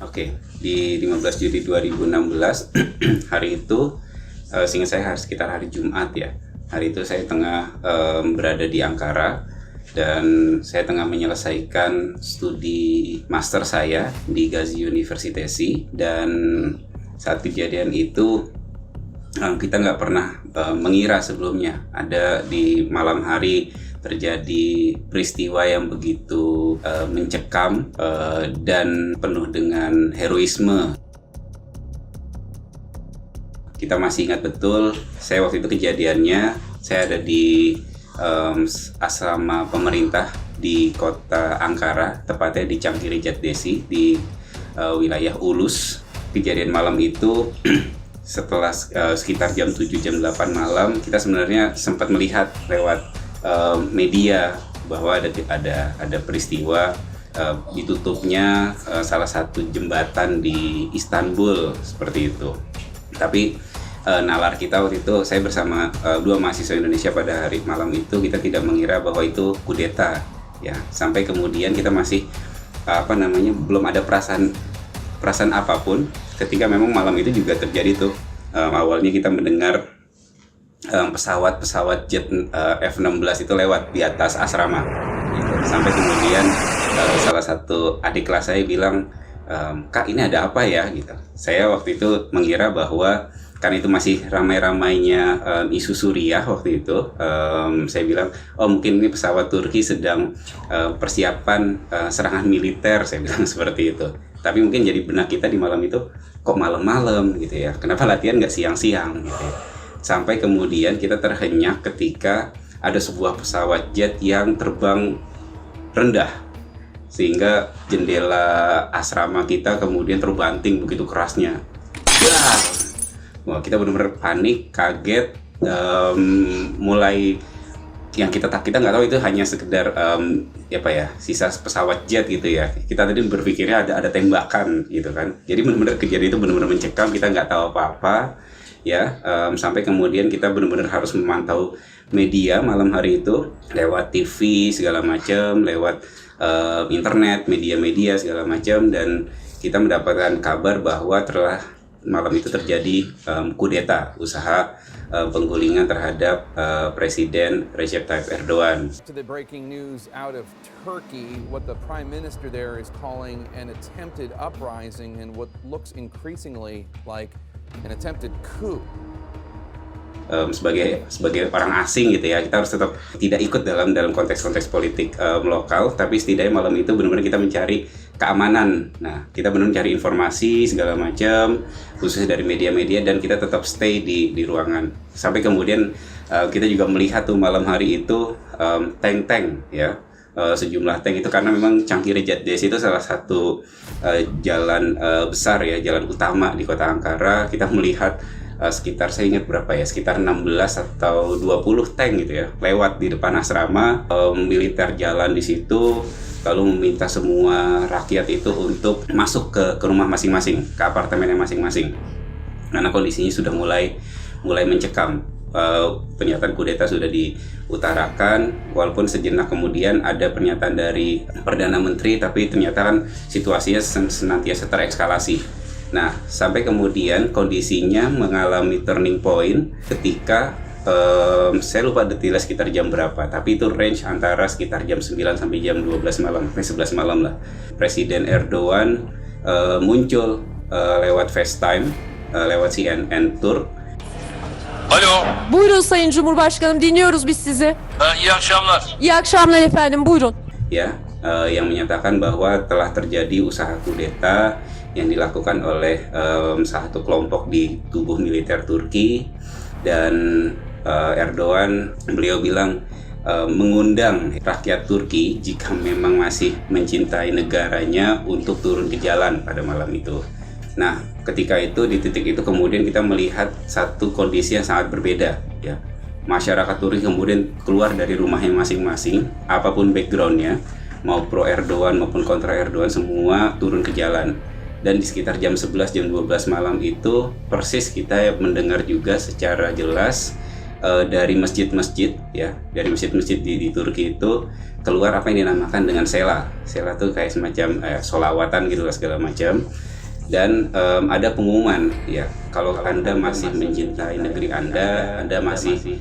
Oke, di 15 Juli 2016 hari itu seingat saya sekitar hari Jumat ya. Hari itu saya tengah berada di Ankara dan saya tengah menyelesaikan studi master saya di Gazi Universitesi, dan saat kejadian itu kita nggak pernah mengira sebelumnya ada di malam hari terjadi peristiwa yang begitu mencekam dan penuh dengan heroisme. Kita masih ingat betul, saya waktu itu kejadiannya, saya ada di asrama pemerintah di kota Ankara, tepatnya di Çankırı Desi di wilayah Ulus. Kejadian malam itu setelah sekitar jam 7 jam 8 malam, kita sebenarnya sempat melihat lewat media bahwa ada peristiwa ditutupnya salah satu jembatan di Istanbul seperti itu. Tapi nalar kita waktu itu, saya bersama dua mahasiswa Indonesia pada hari malam itu, kita tidak mengira bahwa itu kudeta ya, sampai kemudian kita masih belum ada perasaan apapun ketika memang malam itu juga terjadi tuh. Awalnya kita mendengar pesawat jet F-16 itu lewat di atas asrama gitu. Sampai kemudian salah satu adik kelas saya bilang, "Kak, ini ada apa ya?" gitu. Saya waktu itu mengira bahwa kan itu masih ramai-ramainya isu Suriah waktu itu. Saya bilang, "Oh, mungkin ini pesawat Turki sedang persiapan serangan militer," saya bilang seperti itu. Tapi mungkin jadi benak kita di malam itu, kok malam-malam gitu ya, kenapa latihan nggak siang-siang gitu ya. Sampai kemudian kita terhenyak ketika ada sebuah pesawat jet yang terbang rendah, sehingga jendela asrama kita kemudian terbanting begitu kerasnya. Wah, kita benar-benar panik, kaget, mulai yang kita nggak tahu itu hanya sekedar sisa pesawat jet gitu ya. Kita tadi berpikirnya ada tembakan gitu kan. Jadi benar-benar kejadian itu benar-benar mencekam, kita nggak tahu apa-apa ya. Sampai kemudian kita benar-benar harus memantau media malam hari itu lewat TV segala macam, lewat internet, media-media segala macam, dan kita mendapatkan kabar bahwa malam itu terjadi kudeta, usaha penggulingan terhadap Presiden Recep Tayyip Erdogan. To the breaking news out of Turkey, what the Prime Minister there is calling an attempted uprising and what looks increasingly like an attempted coup. Sebagai orang asing gitu ya, kita harus tetap tidak ikut dalam konteks politik lokal, tapi setidaknya malam itu benar-benar kita mencari keamanan. Nah, kita benar-benar mencari informasi segala macam, khususnya dari media-media, dan kita tetap stay di ruangan. Sampai kemudian kita juga melihat tuh malam hari itu tank-tank ya, sejumlah tank itu, karena memang Çankırı Desi itu salah satu jalan besar ya, jalan utama di kota Ankara. Kita melihat sekitar, saya ingat berapa ya, sekitar 16 atau 20 tank gitu ya, lewat di depan asrama. Militer jalan di situ, lalu meminta semua rakyat itu untuk masuk ke rumah masing-masing, ke apartemennya masing-masing, karena kondisinya sudah mulai mencekam. Pernyataan kudeta sudah diutarakan, walaupun sejenak kemudian ada pernyataan dari Perdana Menteri, tapi ternyata kan situasinya senantiasa terekskalasi. Nah, sampai kemudian kondisinya mengalami turning point ketika saya lupa detailnya sekitar jam berapa, tapi itu range antara sekitar jam 9 sampai jam 12 malam, 11 malam lah. Presiden Erdogan muncul lewat FaceTime, lewat CNN Turk. Alo. Buyurun Sayın Cumhurbaşkanım, dinliyoruz biz sizi. İyi akşamlar. İyi akşamlar efendim, buyurun. Ya, yang menyatakan bahwa telah terjadi usaha kudeta yang dilakukan oleh salah satu kelompok di tubuh militer Turki, dan Erdogan, beliau bilang mengundang rakyat Turki jika memang masih mencintai negaranya untuk turun ke jalan pada malam itu. Nah, ketika itu, di titik itu kemudian kita melihat satu kondisi yang sangat berbeda ya. Masyarakat Turki kemudian keluar dari rumahnya masing-masing, apapun backgroundnya, mau pro Erdogan maupun kontra Erdogan, semua turun ke jalan. Dan di sekitar jam 11, jam 12 malam itu persis kita mendengar juga secara jelas dari masjid-masjid ya, dari masjid-masjid di Turki itu keluar apa yang dinamakan dengan sela. Sela tuh kayak semacam sholawatan gitu lah segala macam. Dan ada pengumuman ya, kalau Anda masih mencintai negeri Anda masih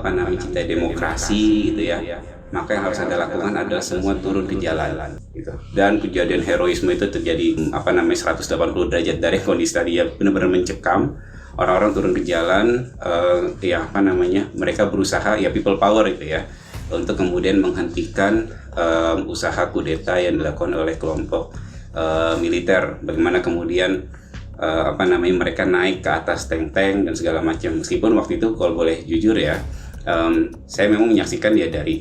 mencintai demokrasi gitu ya, maka yang harus Anda lakukan adalah semua turun ke jalan gitu. Dan kejadian heroisme itu terjadi 180 derajat dari kondisi tadi ya, benar-benar mencekam. Orang-orang turun ke jalan, mereka berusaha ya, people power itu ya, untuk kemudian menghentikan usaha kudeta yang dilakukan oleh kelompok militer. Bagaimana kemudian mereka naik ke atas tank-tank dan segala macam. Meskipun waktu itu kalau boleh jujur ya, saya memang menyaksikan ya dari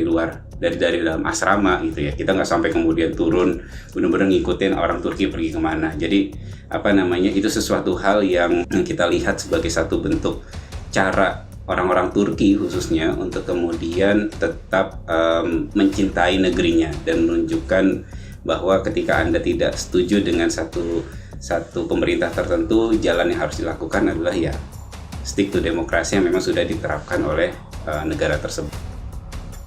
luar, dari dalam asrama gitu ya. Kita nggak sampai kemudian turun benar-benar ngikutin orang Turki pergi kemana. Jadi itu sesuatu hal yang kita lihat sebagai satu bentuk cara orang-orang Turki khususnya untuk kemudian tetap mencintai negerinya dan menunjukkan bahwa ketika Anda tidak setuju dengan satu pemerintah tertentu, jalan yang harus dilakukan adalah ya stick to demokrasi yang memang sudah diterapkan oleh negara tersebut.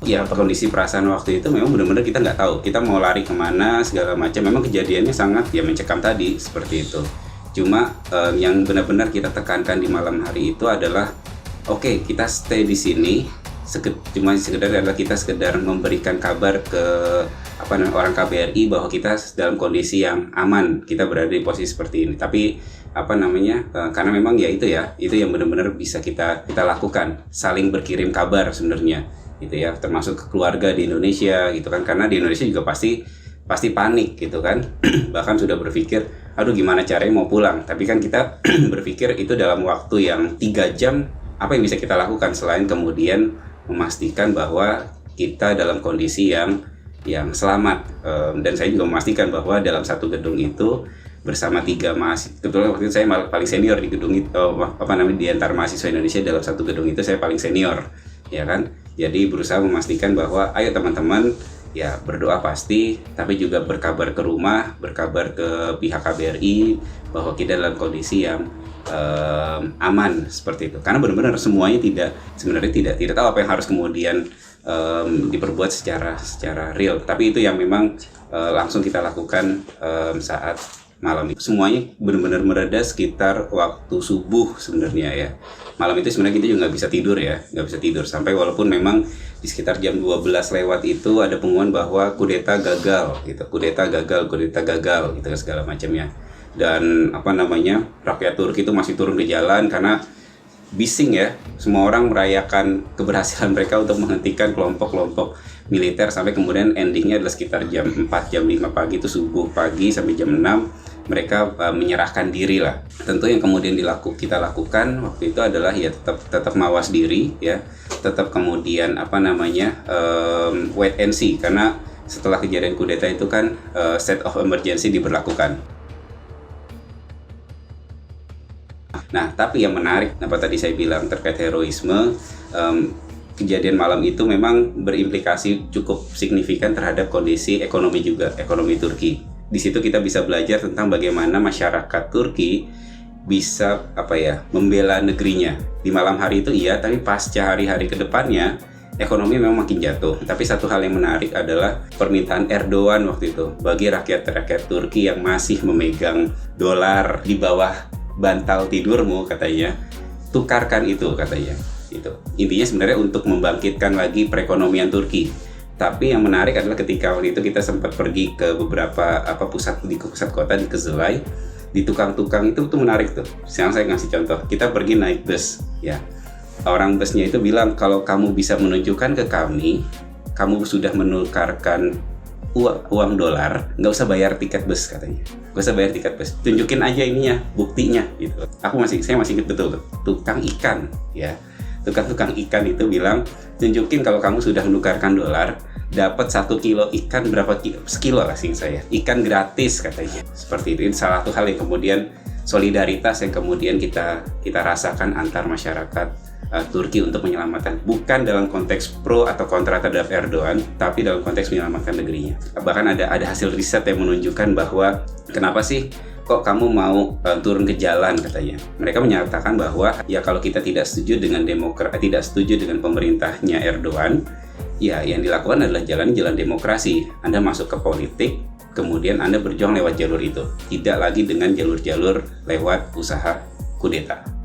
Ya, kondisi perasaan waktu itu memang benar-benar kita nggak tahu kita mau lari kemana segala macam. Memang kejadiannya sangat ya mencekam tadi seperti itu. Cuma yang benar-benar kita tekankan di malam hari itu adalah oke, kita stay di sini. Cuma sekedar adalah kita sekedar memberikan kabar ke orang KBRI bahwa kita dalam kondisi yang aman, kita berada di posisi seperti ini. Tapi karena memang ya itu yang benar-benar bisa kita lakukan, saling berkirim kabar sebenarnya gitu ya, termasuk ke keluarga di Indonesia gitu kan, karena di Indonesia juga pasti panik gitu kan. Bahkan sudah berpikir aduh gimana caranya mau pulang, tapi kan kita berpikir itu dalam waktu yang 3 jam apa yang bisa kita lakukan selain kemudian memastikan bahwa kita dalam kondisi yang selamat. Dan saya juga memastikan bahwa dalam satu gedung itu bersama 3 mahasiswa, kebetulan waktu itu saya paling senior di gedung itu, di antara mahasiswa Indonesia dalam satu gedung itu saya paling senior ya kan. Jadi berusaha memastikan bahwa ayo teman-teman ya berdoa pasti, tapi juga berkabar ke rumah, berkabar ke pihak KBRI bahwa kita dalam kondisi yang aman seperti itu. Karena benar-benar semuanya tidak tahu apa yang harus kemudian diperbuat secara real. Tapi itu yang memang langsung kita lakukan saat malam itu. Semuanya benar-benar mereda sekitar waktu subuh sebenarnya ya. Malam itu sebenarnya kita juga nggak bisa tidur sampai walaupun memang di sekitar jam 12 lewat itu ada pengumuman bahwa kudeta gagal gitu, kudeta gagal gitu segala macamnya. Dan rakyat Turki itu masih turun ke jalan karena bising ya, semua orang merayakan keberhasilan mereka untuk menghentikan kelompok-kelompok militer, sampai kemudian endingnya adalah sekitar jam 4, jam 5 pagi itu subuh pagi sampai jam 6 mereka menyerahkan diri lah. Tentu yang kemudian kita lakukan waktu itu adalah ya tetap mawas diri ya, tetap kemudian wait and see, karena setelah kejadian kudeta itu kan state of emergency diberlakukan. Nah, tapi yang menarik, tadi saya bilang terkait heroisme, kejadian malam itu memang berimplikasi cukup signifikan terhadap kondisi ekonomi juga, ekonomi Turki. Di situ kita bisa belajar tentang bagaimana masyarakat Turki bisa membela negerinya. Di malam hari itu iya, tapi pasca hari-hari ke depannya ekonomi memang makin jatuh. Tapi satu hal yang menarik adalah permintaan Erdogan waktu itu bagi rakyat Turki yang masih memegang dolar di bawah bantal tidurmu katanya, tukarkan itu katanya. Itu intinya sebenarnya untuk membangkitkan lagi perekonomian Turki. Tapi yang menarik adalah ketika waktu itu kita sempat pergi ke beberapa pusat kota di Kızılay, di tukang-tukang itu tuh menarik tuh. Sekarang saya ngasih contoh, kita pergi naik bus ya. Orang busnya itu bilang kalau kamu bisa menunjukkan ke kami kamu sudah menukarkan uang dolar, nggak usah bayar tiket bus katanya. Nggak usah bayar tiket bus, tunjukin aja ininya, buktinya gitu. Saya masih ingat betul tuh, tukang ikan ya. Tukang ikan itu bilang, tunjukin kalau kamu sudah menukarkan dolar, dapat 1 kilo ikan, berapa kilo? Sekilo lah sing saya. Ikan gratis katanya. Seperti itu. Ini salah satu hal yang kemudian solidaritas yang kemudian kita rasakan antar masyarakat Turki untuk menyelamatkan, bukan dalam konteks pro atau kontra terhadap Erdogan, tapi dalam konteks menyelamatkan negerinya. Bahkan ada hasil riset yang menunjukkan bahwa kenapa sih kok kamu mau turun ke jalan katanya. Mereka menyatakan bahwa ya kalau kita tidak setuju dengan tidak setuju dengan pemerintahnya Erdogan, Ya, yang dilakukan adalah jalan demokrasi. Anda masuk ke politik, kemudian Anda berjuang lewat jalur itu. Tidak lagi dengan jalur-jalur lewat usaha kudeta.